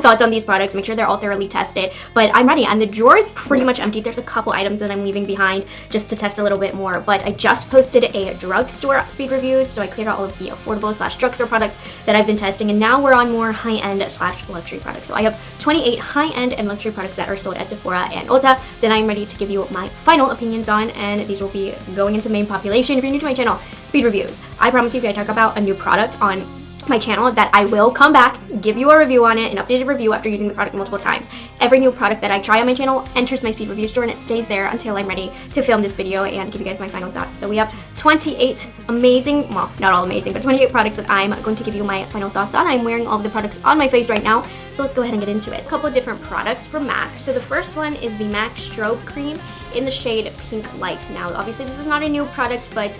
thoughts on these products, make sure they're all thoroughly tested. But I'm ready, and the drawer is pretty much empty. There's a couple items that I'm leaving behind just to test a little bit more, but I just posted a drugstore speed reviews, so I cleared out all of the affordable / drugstore products that I've been testing, and now we're on more high-end / luxury products. So I have 28 high-end and luxury products that are sold at Sephora and Ulta that I'm ready to give you my final opinions on, and these will be going into main population. If you're new to my channel, speed reviews. I promise you, if I talk about a new product on my channel, that I will come back, give you a review on it, an updated review after using the product multiple times. Every new product that I try on my channel enters my speed review store, and it stays there until I'm ready to film this video and give you guys my final thoughts. So we have 28 amazing, well, not all amazing, but 28 products that I'm going to give you my final thoughts on. I'm wearing all of the products on my face right now, so let's go ahead and get into it. A couple of different products from MAC. So the first one is the MAC Strobe Cream in the shade Pink Light. Now, obviously this is not a new product, but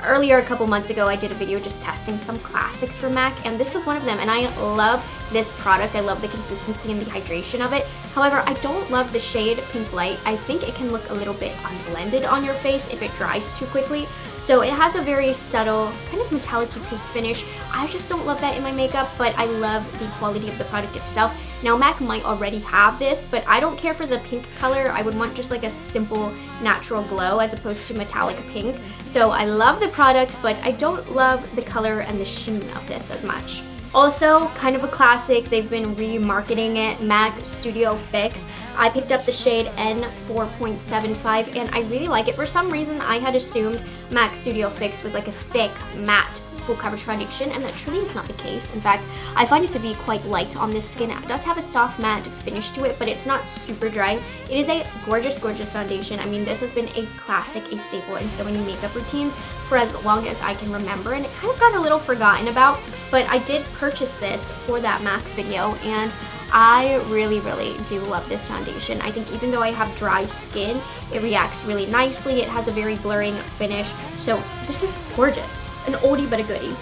earlier, a couple months ago, I did a video just testing some classics from MAC, and this was one of them, and I love this product. I love the consistency and the hydration of it. However, I don't love the shade Pink Light. I think it can look a little bit unblended on your face if it dries too quickly. So it has a very subtle, kind of metallic pink finish. I just don't love that in my makeup, but I love the quality of the product itself. Now, MAC might already have this, but I don't care for the pink color. I would want just like a simple, natural glow as opposed to metallic pink. So I love the product, but I don't love the color and the sheen of this as much. Also, kind of a classic, they've been remarketing it, MAC Studio Fix. I picked up the shade N4.75, and I really like it. For some reason, I had assumed MAC Studio Fix was like a thick, matte, full coverage foundation, and that truly is not the case. In fact, I find it to be quite light on this skin. It does have a soft matte finish to it, but it's not super dry. It is a gorgeous, gorgeous foundation. I mean, this has been a classic, a staple in so many makeup routines for as long as I can remember, and it kind of got a little forgotten about, but I did purchase this for that MAC video, and I really, really do love this foundation. I think even though I have dry skin, it reacts really nicely. It has a very blurring finish, so this is gorgeous. An oldie but a goodie.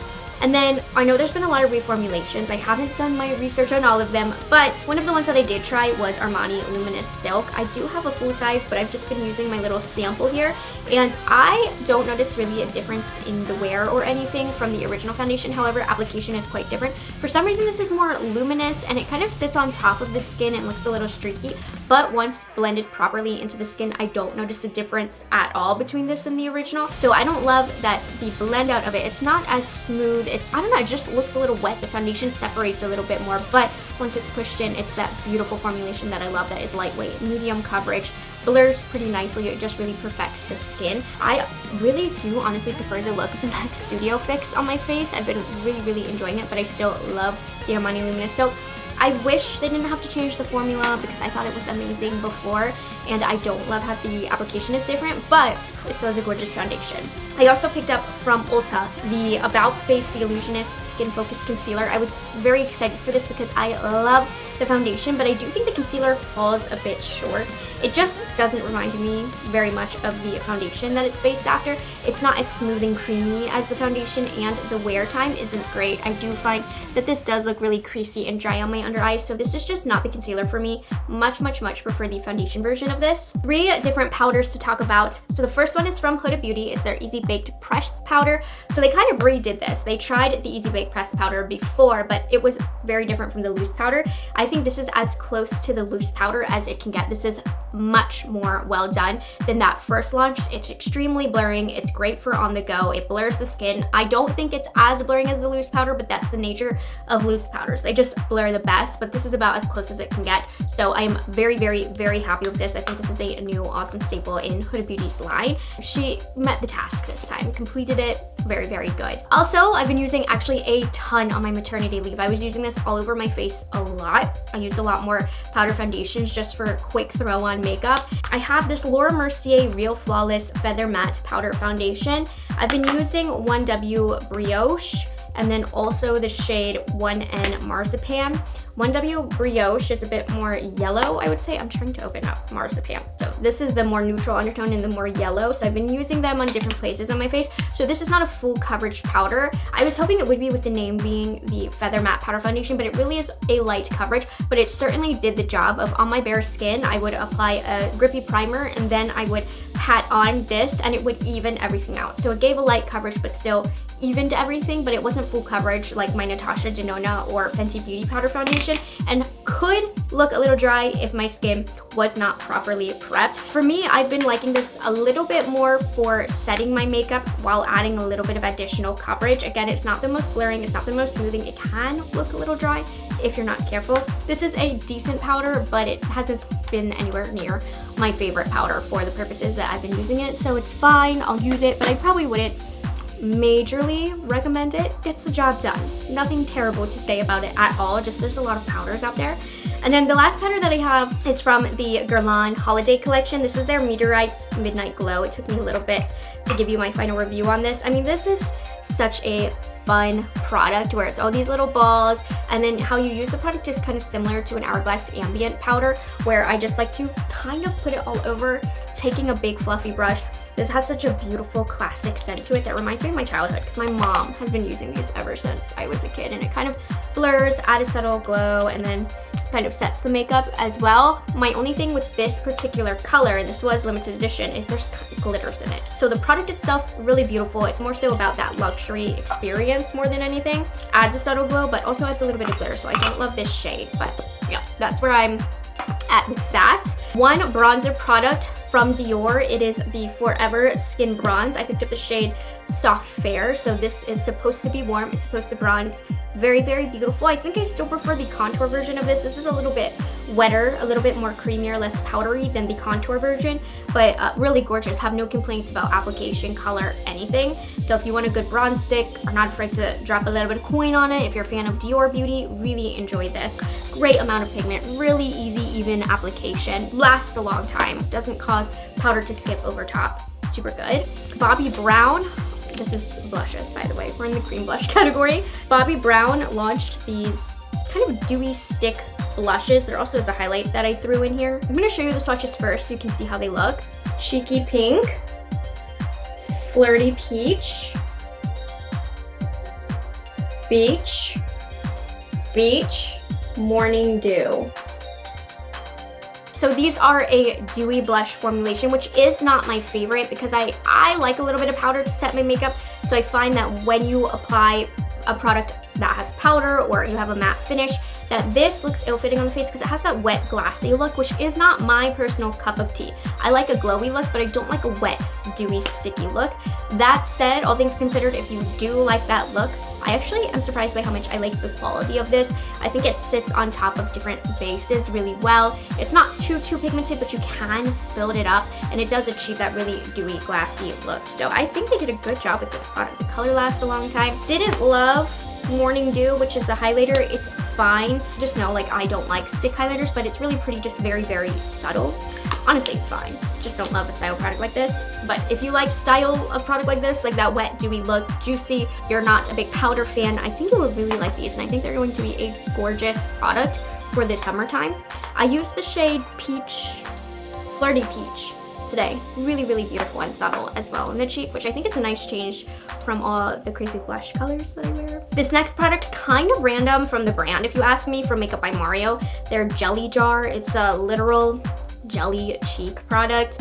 And then I know there's been a lot of reformulations. I haven't done my research on all of them, but one of the ones that I did try was Armani Luminous Silk. I do have a full size, but I've just been using my little sample here, and I don't notice really a difference in the wear or anything from the original foundation. However, application is quite different. For some reason, this is more luminous, and it kind of sits on top of the skin and looks a little streaky, but once blended properly into the skin, I don't notice a difference at all between this and the original. So I don't love that the blend out of it. It's not as smooth. I don't know, it just looks a little wet. The foundation separates a little bit more, but once it's pushed in, it's that beautiful formulation that I love that is lightweight, medium coverage, blurs pretty nicely. It just really perfects the skin. I really do honestly prefer the look of the MAC Studio Fix on my face. I've been really, really enjoying it, but I still love the Armani Luminous Silk. I wish they didn't have to change the formula because I thought it was amazing before, and I don't love how the application is different, but it still is a gorgeous foundation. I also picked up from Ulta the About Face The Illusionist Skin Focused Concealer. I was very excited for this because I love the foundation, but I do think the concealer falls a bit short. It just doesn't remind me very much of the foundation that it's based after. It's not as smooth and creamy as the foundation, and the wear time isn't great. I do find that this does look really creasy and dry on my under eyes, so this is just not the concealer for me. Much, much, much prefer the foundation version of this. 3 different powders to talk about. So the first one is from Huda Beauty. It's their Easy Baked Pressed Powder. So they kind of redid this. They tried the Easy Baked Pressed Powder before, but it was very different from the loose powder. I think this is as close to the loose powder as it can get. This is much more well done than that first launch. It's extremely blurring. It's great for on the go. It blurs the skin. I don't think it's as blurring as the loose powder, but that's the nature of loose powders. They just blur the best, but this is about as close as it can get. So I am very, very, very happy with this. I think this is a new awesome staple in Huda Beauty's line. She met the task this time, completed it. Very, very good. Also, I've been using actually a ton on my maternity leave. I was using this all over my face a lot. I used a lot more powder foundations just for a quick throw on makeup. I have this Laura Mercier Real Flawless Feather Matte Powder Foundation. I've been using 1W Brioche, and then also the shade 1N Marzipan. 1W Brioche is a bit more yellow, I would say. I'm trying to open up Marzipan. So this is the more neutral undertone and the more yellow. So I've been using them on different places on my face. So this is not a full coverage powder. I was hoping it would be with the name being the Feather Matte Powder Foundation, but it really is a light coverage, but it certainly did the job of on my bare skin. I would apply a grippy primer, and then I would pat on this and it would even everything out. So it gave a light coverage but still evened everything, but it wasn't full coverage like my Natasha Denona or Fenty Beauty powder foundation, and could look a little dry if my skin was not properly prepped. For me, I've been liking this a little bit more for setting my makeup while adding a little bit of additional coverage. Again, it's not the most blurring, it's not the most smoothing. It can look a little dry if you're not careful. This is a decent powder, but it hasn't been anywhere near my favorite powder for the purposes that I've been using it. So it's fine, I'll use it, but I probably wouldn't majorly recommend it. Gets the job done. Nothing terrible to say about it at all, just there's a lot of powders out there. And then the last powder that I have is from the Guerlain Holiday Collection. This is their Meteorites Midnight Glow. It took me a little bit to give you my final review on this. I mean, this is such a fun product where it's all these little balls, and then how you use the product is kind of similar to an Hourglass Ambient powder, where I just like to kind of put it all over, taking a big fluffy brush. This has such a beautiful classic scent to it that reminds me of my childhood, because my mom has been using these ever since I was a kid, and it kind of blurs, adds a subtle glow, and then kind of sets the makeup as well. My only thing with this particular color, and this was limited edition, is there's glitters in it. So the product itself, really beautiful. It's more so about that luxury experience more than anything. Adds a subtle glow, but also adds a little bit of glitter, so I don't love this shade, but yeah, that's where I'm at with that. One bronzer product from Dior, it is the Forever Skin Bronze. I picked up the shade Soft Fair, so this is supposed to be warm, it's supposed to bronze. Very, very beautiful. I think I still prefer the contour version of this. This is a little bit wetter, a little bit more creamier, less powdery than the contour version, but really gorgeous. Have no complaints about application, color, anything. So if you want a good bronze stick, are not afraid to drop a little bit of coin on it. If you're a fan of Dior Beauty, really enjoy this. Great amount of pigment, really easy, even application. Lasts a long time, doesn't cause powder to skip over top. Super good. Bobbi Brown. This is blushes, by the way. We're in the cream blush category. Bobbi Brown launched these kind of dewy stick blushes. There also is a highlight that I threw in here. I'm gonna show you the swatches first so you can see how they look. Cheeky Pink, Flirty Peach, Beach, Beach, Morning Dew. So these are a dewy blush formulation, which is not my favorite because I like a little bit of powder to set my makeup. So I find that when you apply a product that has powder or you have a matte finish, that this looks ill-fitting on the face because it has that wet, glassy look, which is not my personal cup of tea. I like a glowy look, but I don't like a wet, dewy, sticky look. That said, all things considered, if you do like that look, I actually am surprised by how much I like the quality of this. I think it sits on top of different bases really well. It's not too pigmented, but you can build it up, and it does achieve that really dewy, glassy look. So I think they did a good job with this product. The color lasts a long time. Didn't love Morning Dew, which is the highlighter. It's fine. Just know, like, I don't like stick highlighters, but it's really pretty, just very, very subtle. Honestly, it's fine. Just don't love a style product like this. But if you like style of product like this, like that wet, dewy look, juicy, you're not a big powder fan, I think you would really like these. And I think they're going to be a gorgeous product for the summertime. I used the shade Peach, Flirty Peach today. Really, really beautiful and subtle as well in the cheek, which I think is a nice change from all the crazy blush colors that I wear. This next product, kind of random from the brand, if you ask me, from Makeup by Mario. Their jelly jar. It's a literal jelly cheek product.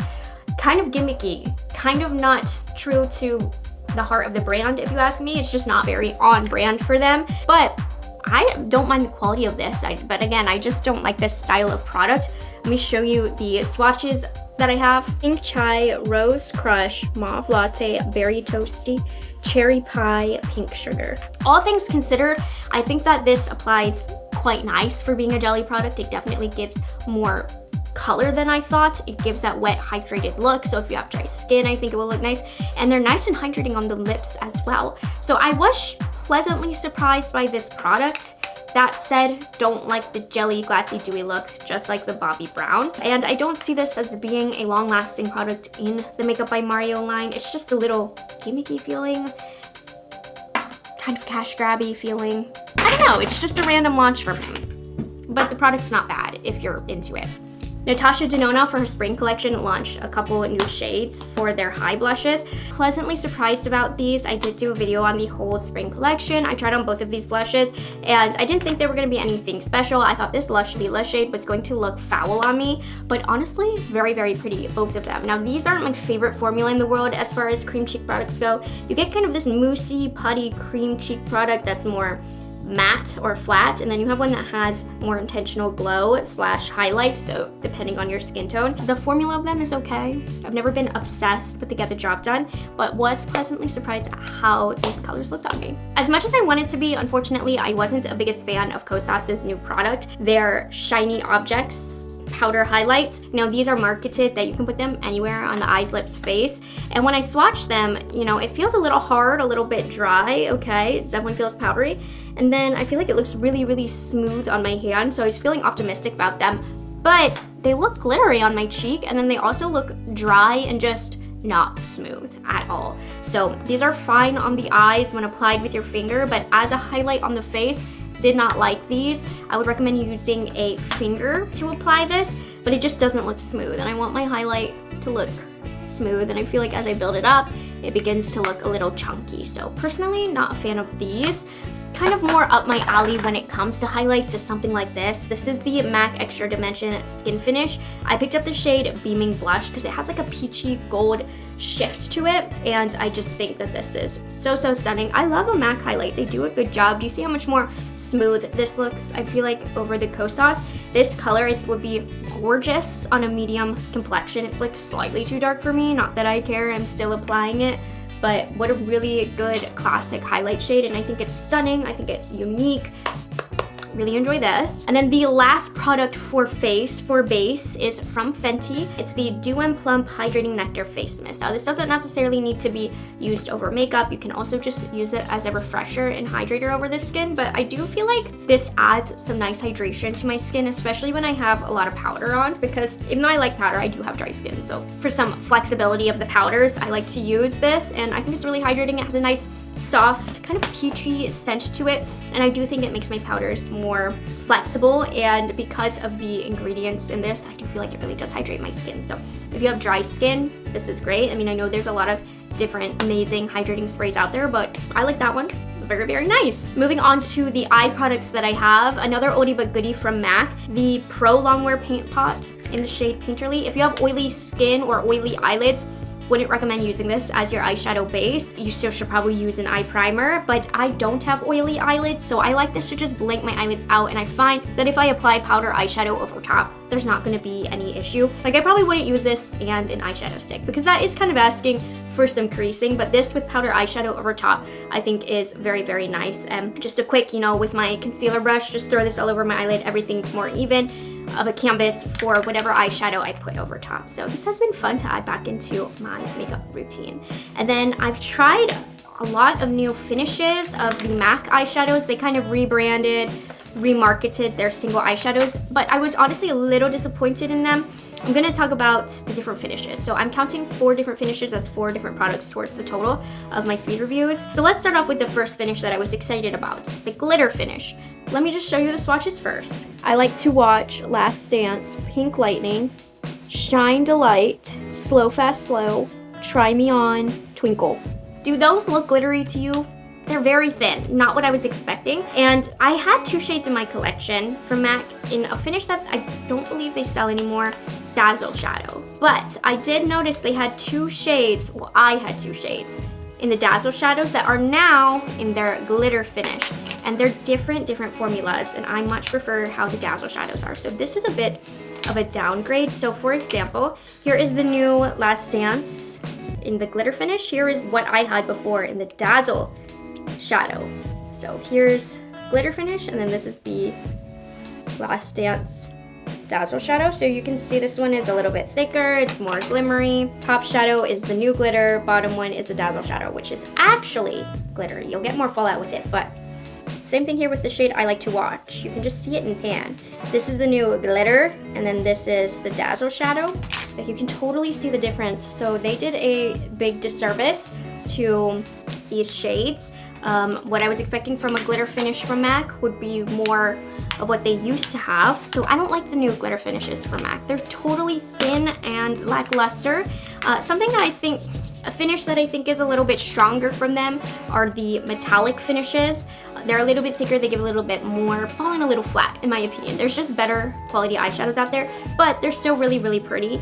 Kind of gimmicky, kind of not true to the heart of the brand, if you ask me. It's just not very on brand for them, but I don't mind the quality of this. But again, I just don't like this style of product. Let me show you the swatches that I have. Pink Chai, Rose Crush, Mauve Latte, Berry Toasty, Cherry Pie, Pink Sugar. All things considered, I think that this applies quite nice for being a jelly product. It definitely gives more color than I thought. It gives that wet, hydrated look. So if you have dry skin, I think it will look nice. And they're nice and hydrating on the lips as well. So I was pleasantly surprised by this product. That said, don't like the jelly, glassy, dewy look, just like the Bobbi Brown. And I don't see this as being a long-lasting product in the Makeup by Mario line. It's just a little gimmicky feeling, kind of cash grabby feeling. I don't know, it's just a random launch from him. But the product's not bad if you're into it. Natasha Denona for her spring collection launched a couple new shades for their high blushes. Pleasantly surprised about these. I did do a video on the whole spring collection. I tried on both of these blushes and I didn't think they were going to be anything special. I thought this Lush Lila shade was going to look foul on me, but honestly, very, very pretty, both of them. Now, these aren't my favorite formula in the world as far as cream cheek products go. You get kind of this moussey, putty cream cheek product that's more matte or flat, and then you have one that has more intentional glow slash highlight, though depending on your skin tone. The formula of them is okay. I've never been obsessed with the get the job done, but was pleasantly surprised at how these colors looked on me. As much as I wanted to be, unfortunately, I wasn't a biggest fan of Kosas's new product, their Shiny Objects powder highlights. Now, these are marketed that you can put them anywhere on the eyes, lips, face. And when I swatch them, you know, it feels a little hard, a little bit dry, okay? It definitely feels powdery. And then I feel like it looks really, really smooth on my hand, so I was feeling optimistic about them. But they look glittery on my cheek, and then they also look dry and just not smooth at all. So these are fine on the eyes when applied with your finger, but as a highlight on the face, did not like these. I would recommend using a finger to apply this, but it just doesn't look smooth, and I want my highlight to look smooth, and I feel like as I build it up, it begins to look a little chunky. So personally, not a fan of these. Kind of more up my alley when it comes to highlights is something like this. This is the MAC Extra Dimension Skin Finish. I picked up the shade Beaming Blush because it has like a peachy gold shift to it, and I just think that this is so, so stunning. I love a MAC highlight. They do a good job. Do you see how much more smooth this looks? I feel like over the Kosas, this color I think would be gorgeous on a medium complexion. It's like slightly too dark for me. Not that I care, I'm still applying it. But what a really good classic highlight shade, and I think it's stunning. I think it's unique. Really enjoy this. And then the last product for base is from Fenty. It's the Dew and Plum Hydrating Nectar Face Mist. Now, this doesn't necessarily need to be used over makeup. You can also just use it as a refresher and hydrator over the skin, but I do feel like this adds some nice hydration to my skin, especially when I have a lot of powder on, because even though I like powder, I do have dry skin. So for some flexibility of the powders, I like to use this, and I think it's really hydrating. It has a nice soft, kind of peachy scent to it, and I do think it makes my powders more flexible, and because of the ingredients in this, I do feel like it really does hydrate my skin. So if you have dry skin, this is great. I mean, I know there's a lot of different amazing hydrating sprays out there, but I like that one. Very, very nice. Moving on to the eye products that I have, another oldie but goodie from MAC, the Pro Longwear Paint Pot in the shade Painterly. If you have oily skin or oily eyelids, wouldn't recommend using this as your eyeshadow base. You still should probably use an eye primer, but I don't have oily eyelids, so I like this to just blank my eyelids out, and I find that if I apply powder eyeshadow over top, there's not going to be any issue. Like, I probably wouldn't use this and an eyeshadow stick, because that is kind of asking for some creasing, but this with powder eyeshadow over top, I think is very, very nice. And just a quick, you know, with my concealer brush, just throw this all over my eyelid. Everything's more even of a canvas for whatever eyeshadow I put over top. So this has been fun to add back into my makeup routine. And then I've tried a lot of new finishes of the MAC eyeshadows. They kind of rebranded, remarketed their single eyeshadows, but I was honestly a little disappointed in them. I'm gonna talk about the different finishes. So I'm counting 4 different finishes as 4 different products towards the total of my speed reviews. So let's start off with the first finish that I was excited about, the glitter finish. Let me just show you the swatches first. I like to watch Last Dance, Pink Lightning, Shine Delight, Slow Fast Slow, Try Me On, Twinkle. Do those look glittery to you? They're very thin, not what I was expecting. And I had 2 shades in my collection from MAC in a finish that I don't believe they sell anymore, Dazzle Shadow. But I did notice they had 2 shades, well, I had 2 shades in the Dazzle Shadows that are now in their glitter finish. And they're different formulas, and I much prefer how the Dazzle Shadows are. So this is a bit of a downgrade. So for example, here is the new Last Dance in the glitter finish. Here is what I had before in the Dazzle Shadow. So here's glitter finish, and then this is the Last Dance Dazzle Shadow. So you can see this one is a little bit thicker, it's more glimmery. Top shadow is the new glitter, bottom one is the Dazzle Shadow, which is actually glittery. You'll get more fallout with it, but same thing here with the shade I Like to Watch. You can just see it in pan. This is the new glitter, and then this is the Dazzle Shadow. Like, you can totally see the difference. So they did a big disservice to these shades What I was expecting from a glitter finish from MAC would be more of what they used to have. So I don't like the new glitter finishes from MAC. They're totally thin and lackluster. Something that I think, a finish that I think is a little bit stronger from them are the metallic finishes. They're a little bit thicker, they give a little bit more, falling a little flat in my opinion. There's just better quality eyeshadows out there, but they're still really, really pretty.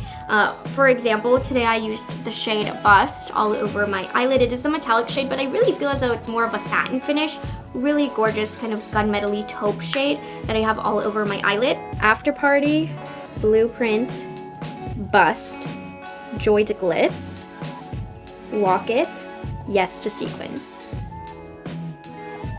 For example, today I used the shade Bust all over my eyelid. It is a metallic shade, but I really feel as though it's more of a satin finish. Really gorgeous kind of gunmetal-y taupe shade that I have all over my eyelid. After Party, Blueprint, Bust, Joy to Glitz, Walk It, Yes to Sequins.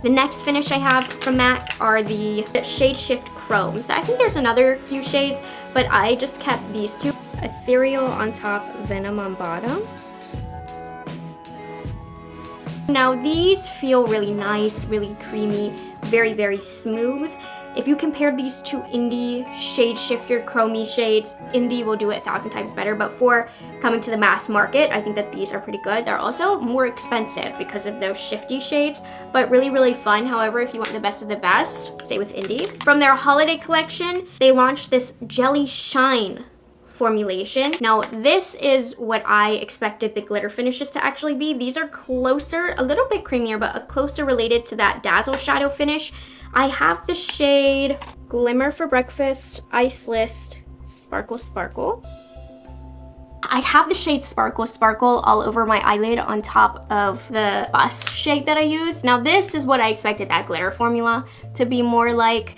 The next finish I have from MAC are the Shade Shift Chromes. I think there's another few shades, but I just kept these two. Ethereal on top, Venom on bottom. Now these feel really nice, really creamy, very, very smooth. If you compare these two indie shade shifter chromey shades, indie will do it 1,000 times better, but for coming to the mass market, I think that these are pretty good. They're also more expensive because of those shifty shades, but really, really fun. However, if you want the best of the best, stay with indie. From their holiday collection, they launched this Jelly Shine formulation. Now this is what I expected the glitter finishes to actually be. These are closer, a little bit creamier, but closer related to that Dazzle shadow finish. I have the shade Glimmer for Breakfast, Ice List, Sparkle Sparkle. I have the shade Sparkle Sparkle all over my eyelid on top of the Bust shade that I used. Now this is what I expected that glitter formula to be more like.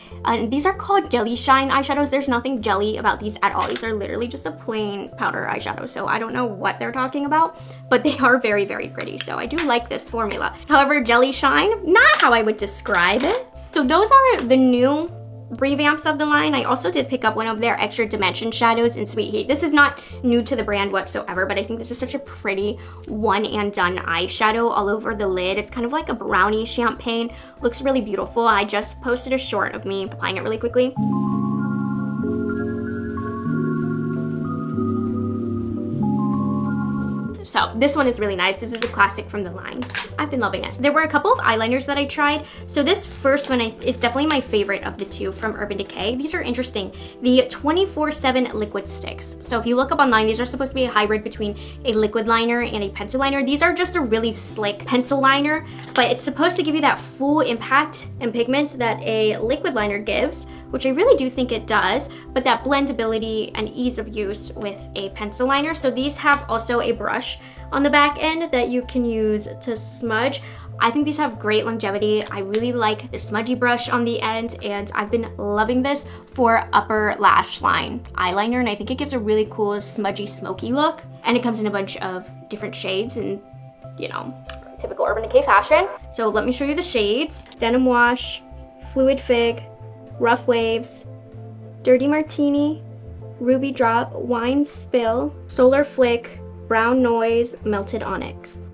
These are called Jelly Shine eyeshadows. There's nothing jelly about these at all. These are literally just a plain powder eyeshadow. So I don't know what they're talking about, but they are very, very pretty. So I do like this formula. However, Jelly Shine, not how I would describe it. So those are the new revamps of the line. I also did pick up one of their extra dimension shadows in Sweet Heat. This is not new to the brand whatsoever, but I think this is such a pretty one and done eyeshadow all over the lid. It's kind of like a brownie champagne. Looks really beautiful. I just posted a short of me applying it really quickly. So this one is really nice. This is a classic from the line. I've been loving it. There were a couple of eyeliners that I tried. So this first one is definitely my favorite of the two from Urban Decay. These are interesting. The 24/7 liquid sticks. So if you look up online, these are supposed to be a hybrid between a liquid liner and a pencil liner. These are just a really slick pencil liner, but it's supposed to give you that full impact and pigment that a liquid liner gives, which I really do think it does, but that blendability and ease of use with a pencil liner. So these have also a brush on the back end that you can use to smudge. I think these have great longevity. I really like the smudgy brush on the end, and I've been loving this for upper lash line eyeliner, and I think it gives a really cool smudgy smoky look, and it comes in a bunch of different shades and, you know, typical Urban Decay fashion. So let me show you the shades. Denim Wash, Fluid Fig, Rough Waves, Dirty Martini, Ruby Drop, Wine Spill, Solar Flick, Brown Noise, Melted Onyx.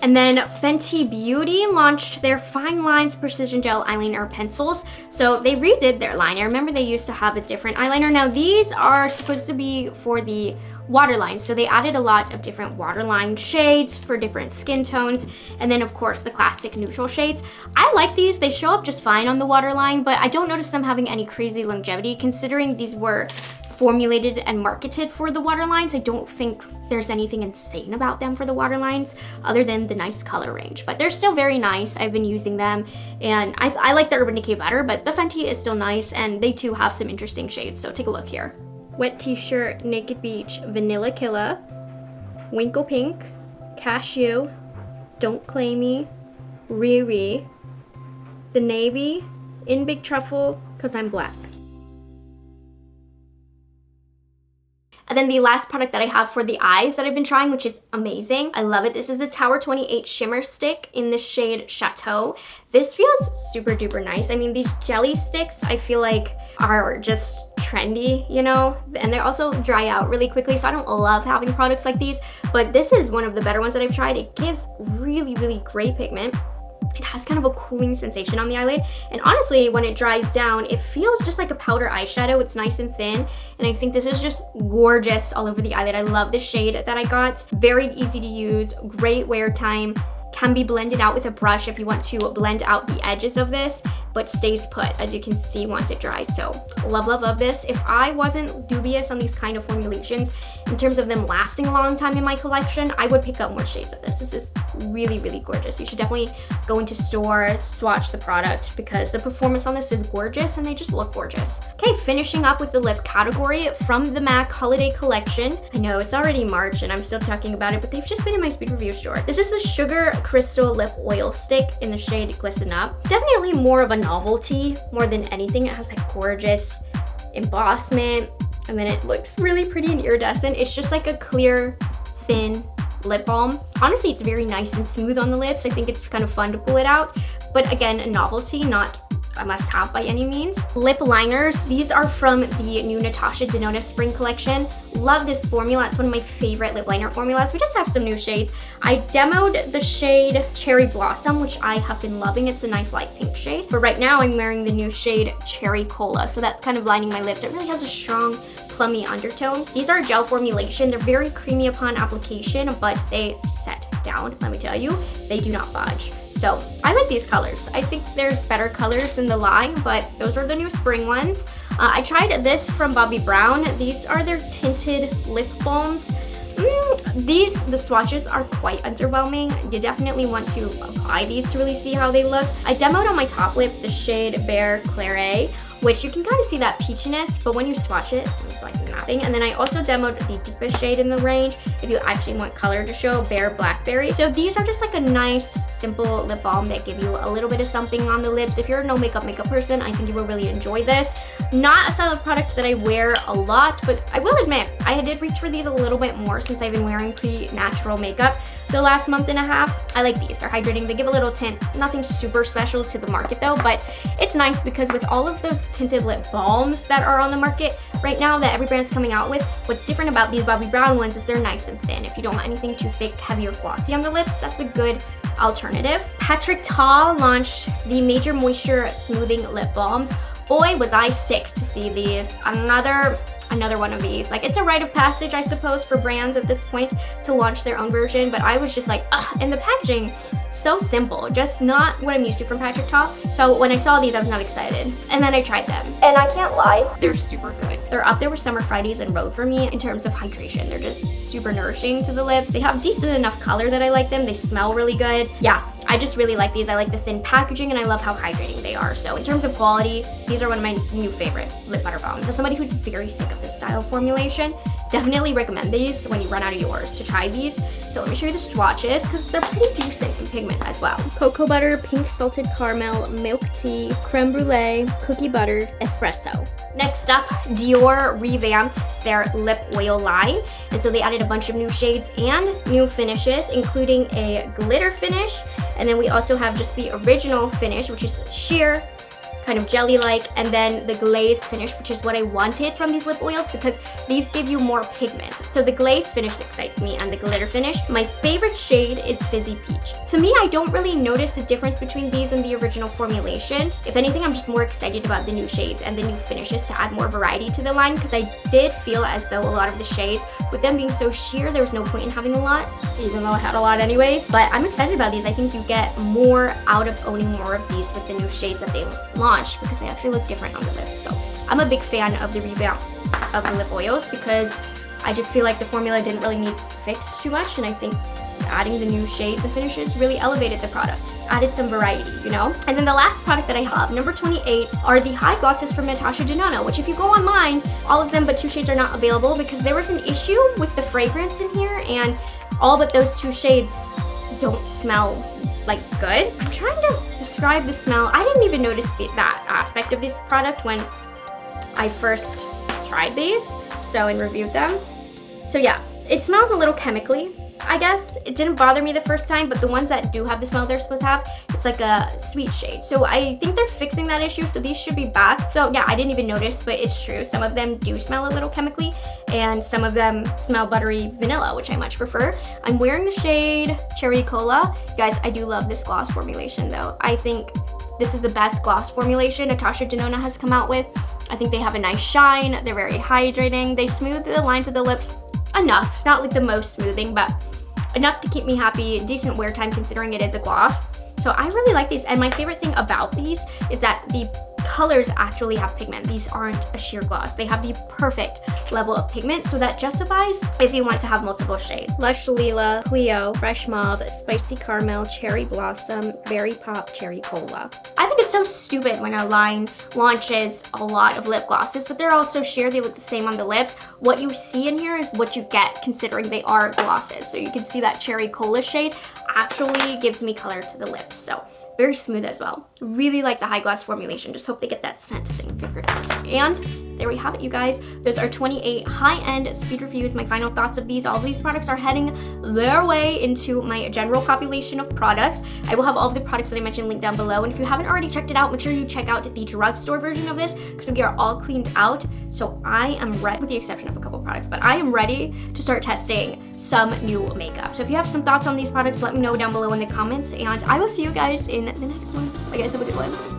And then Fenty Beauty launched their Fine Lines Precision Gel Eyeliner Pencils. So they redid their line. I remember they used to have a different eyeliner. Now these are supposed to be for the waterline. So they added a lot of different waterline shades for different skin tones. And then of course the classic neutral shades. I like these. They show up just fine on the waterline, but I don't notice them having any crazy longevity considering these were formulated and marketed for the waterlines. I don't think there's anything insane about them for the waterlines other than the nice color range, but they're still very nice. I've been using them and I like the Urban Decay better, but the Fenty is still nice and they too have some interesting shades, so take a look here. Wet T-Shirt, Naked Beach, Vanilla Killa, Winkle Pink, Cashew, Don't Claim Me, Riri, The Navy, In Big Truffle, Cause I'm Black. And then the last product that I have for the eyes that I've been trying, which is amazing. I love it. This is the Tower 28 Shimmer Stick in the shade Chateau. This feels super duper nice. I mean, these jelly sticks I feel like are just trendy, you know? And they also dry out really quickly, so I don't love having products like these, but this is one of the better ones that I've tried. It gives really, really great pigment. It has kind of a cooling sensation on the eyelid, and honestly when it dries down it feels just like a powder eyeshadow. It's nice and thin, and I think this is just gorgeous all over the eyelid. I love the shade that I got. Very easy to use, great wear time, can be blended out with a brush if you want to blend out the edges of this, but stays put, as you can see, once it dries. So love, love, love this. If I wasn't dubious on these kind of formulations in terms of them lasting a long time in my collection, I would pick up more shades of this. This is really, really gorgeous. You should definitely go into stores, swatch the product, because the performance on this is gorgeous and they just look gorgeous. Okay, finishing up with the lip category from the MAC Holiday Collection. I know it's already March and I'm still talking about it, but they've just been in my speed review store. This is the Sugar Crystal Lip Oil Stick in the shade Glisten Up. Definitely more of a novelty more than anything. It has like gorgeous embossment, and then it looks really pretty and iridescent. It's just like a clear, thin lip balm. Honestly, it's very nice and smooth on the lips. I think it's kind of fun to pull it out, but again, a novelty, not a must-have by any means. Lip liners, these are from the new Natasha Denona Spring Collection. Love this formula. It's one of my favorite lip liner formulas. We just have some new shades. I demoed the shade Cherry Blossom, which I have been loving. It's a nice light pink shade, but right now I'm wearing the new shade Cherry Cola, so that's kind of lining my lips. It really has a strong plummy undertone. These are gel formulation. They're very creamy upon application, but they set down, let me tell you. They do not budge. So I like these colors. I think there's better colors in the line, but those are the new spring ones. I tried this from Bobbi Brown. These are their tinted lip balms. The swatches are quite underwhelming. You definitely want to apply these to really see how they look. I demoed on my top lip the shade Bear Claret, which you can kind of see that peachiness, but when you swatch it, it's like nothing. And then I also demoed the deepest shade in the range, if you actually want color to show, Bare Blackberry. So these are just like a nice, simple lip balm that give you a little bit of something on the lips. If you're a no makeup person, I think you will really enjoy this. Not a style of product that I wear a lot, but I will admit, I did reach for these a little bit more since I've been wearing pretty natural makeup the last month and a half. I like these. They're hydrating. They give a little tint. Nothing super special to the market though, but it's nice because with all of those tinted lip balms that are on the market right now that every brand's coming out with, what's different about these Bobbi Brown ones is they're nice and thin. If you don't want anything too thick, heavy, or glossy on the lips, that's a good alternative. Patrick Ta launched the Major Moisture Smoothing Lip Balms. Boy, was I sick to see these. Another one of these. Like, it's a rite of passage, I suppose, for brands at this point to launch their own version, but I was just like, ugh, and the packaging, so simple, just not what I'm used to from Patrick Ta. So when I saw these, I was not excited. And then I tried them, and I can't lie, they're super good. They're up there with Summer Fridays and Rhode for me in terms of hydration. They're just super nourishing to the lips. They have decent enough color that I like them. They smell really good. Yeah, I just really like these. I like the thin packaging, and I love how hydrating they are. So in terms of quality, these are one of my new favorite lip butter balms. As somebody who's very sick of this style formulation, definitely recommend these when you run out of yours to try these. So let me show you the swatches because they're pretty decent in pigment as well. Cocoa butter, pink salted caramel, milk tea, creme brulee, cookie butter, espresso. Next up, Dior revamped their lip oil line, and so they added a bunch of new shades and new finishes, including a glitter finish, and then we also have just the original finish, which is sheer, kind of jelly-like, and then the glaze finish, which is what I wanted from these lip oils because these give you more pigment. So the glaze finish excites me, and the glitter finish. My favorite shade is Fizzy Peach. To me, I don't really notice the difference between these and the original formulation. If anything, I'm just more excited about the new shades and the new finishes to add more variety to the line, because I did feel as though a lot of the shades, with them being so sheer, there was no point in having a lot, even though I had a lot anyways. But I'm excited about these. I think you get more out of owning more of these with the new shades that they launched, because they actually look different on the lips. So I'm a big fan of the revamp of the lip oils because I just feel like the formula didn't really need fixed too much, and I think adding the new shades and finishes really elevated the product, added some variety, you know? And then the last product that I have, number 28, are the high glosses from Natasha Denona, which if you go online, all of them but 2 shades are not available because there was an issue with the fragrance in here, and all but those 2 shades don't smell like good. I'm trying to describe the smell. I didn't even notice that aspect of this product when I first tried these, so and reviewed them. So yeah, it smells a little chemically, I guess. It didn't bother me the first time, but the ones that do have the smell they're supposed to have, it's like a sweet shade. So I think they're fixing that issue, so these should be back. So yeah, I didn't even notice, but it's true. Some of them do smell a little chemically, and some of them smell buttery vanilla, which I much prefer. I'm wearing the shade Cherry Cola. Guys, I do love this gloss formulation though. I think this is the best gloss formulation Natasha Denona has come out with. I think they have a nice shine. They're very hydrating. They smooth the lines of the lips enough. Not like the most smoothing, but enough to keep me happy, decent wear time considering it is a gloss. So I really like these, and my favorite thing about these is that the colors actually have pigment. These aren't a sheer gloss. They have the perfect level of pigment, so that justifies if you want to have multiple shades. Lush Lila, Cleo, Fresh Mauve, Spicy Caramel, Cherry Blossom, Berry Pop, Cherry Cola. I think it's so stupid when a line launches a lot of lip glosses, but they're all so sheer, they look the same on the lips. What you see in here is what you get considering they are glosses. So you can see that Cherry Cola shade actually gives me color to the lips. So very smooth as well. Really like the high gloss formulation. Just hope they get that scent thing figured out. And there we have it, you guys. Those are 28 high-end speed reviews. My final thoughts of these. All of these products are heading their way into my general population of products. I will have all of the products that I mentioned linked down below. And if you haven't already checked it out, make sure you check out the drugstore version of this because we are all cleaned out. So I am ready, with the exception of a couple products, but I am ready to start testing some new makeup. So if you have some thoughts on these products, let me know down below in the comments. And I will see you guys in the next one. Bye guys, have a good one.